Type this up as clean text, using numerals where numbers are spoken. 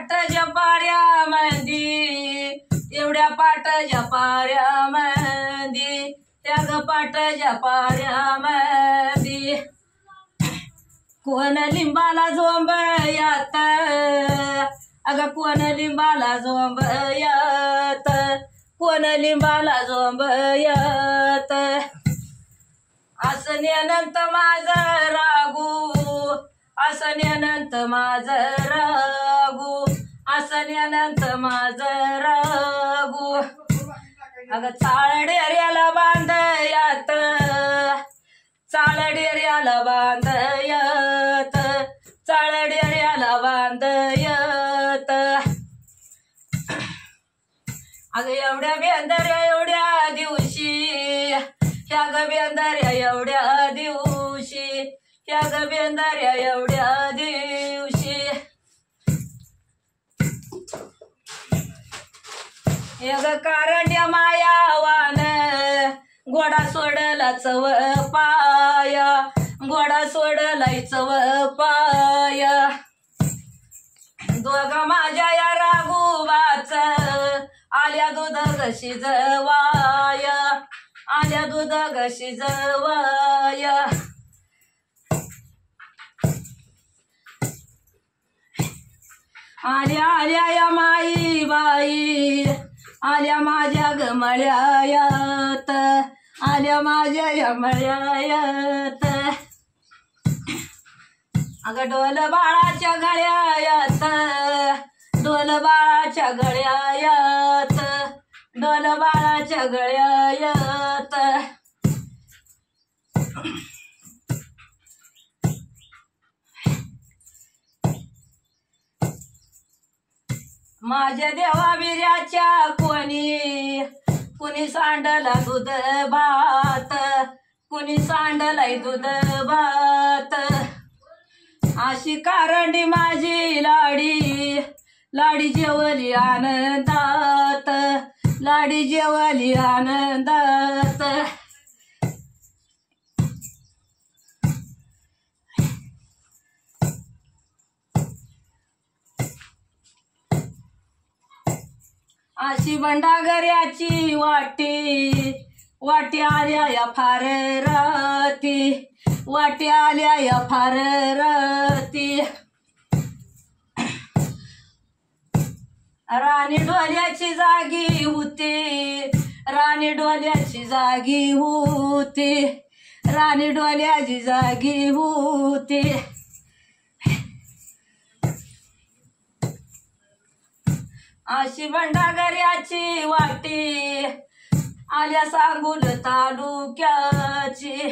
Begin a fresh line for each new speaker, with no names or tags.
पाटाच्या पाऱ्यामंदी एवढ्या पाटाच्या पाऱ्यामंदी त्या ग पाटाच्या पाऱ्यामंदी कोण लिंबाला झोंबयात अगं कोण लिंबाला झोंबयात कोण लिंबाला झोंबयात असं अनंत माझं रागू असं अनंत माझं रागू असं अनंत माझं रागू अगं चाळडेऱ्याला बांधयात चाळडेऱ्याला बांधयात चाळडेऱ्याला बांधयात अगं एवढ्या बेंदऱ्या एवढ्या दिवशी ह्या ग बेंदऱ्या एवढ्या दिवशी ह्या ग बेंदऱ्या एवढ्या दिवशी ग कारण्या मायावान घोडा सोडला चव पाया घोडा सोडलाय चव पाया दोघा माझ्या या राघुबाच आल्या दूध गशी जवाया आल्या दूध गशी जवाया आल्या आल्या या माई बाई आल्या माझ्या गमळ्यात आल्या माझ्या या मळ्यात अगं डोल बाळाच्या गळ्यात डोल बाळाच्या गळ्यात डोल बाळाच्या गळ्यात माझ्या देवा बिऱ्याच्या कुणी सांडला दूध भात कुणी सांडलाय दूध भात अशी कारंडी माझी लाडी लाडी जेवली आनंदात लाडी जेवली आनंदात अशी भंडागऱ्याची वाटी वाटी आल्या या फार राती वाटी आल्या या फार राती राणी डोल्याची जागी होती राणी डोल्याची जागी होती राणी डोल्याची जागी होती अशी भंडागऱ्याची वाटी आल्या सांगून तालुक्याची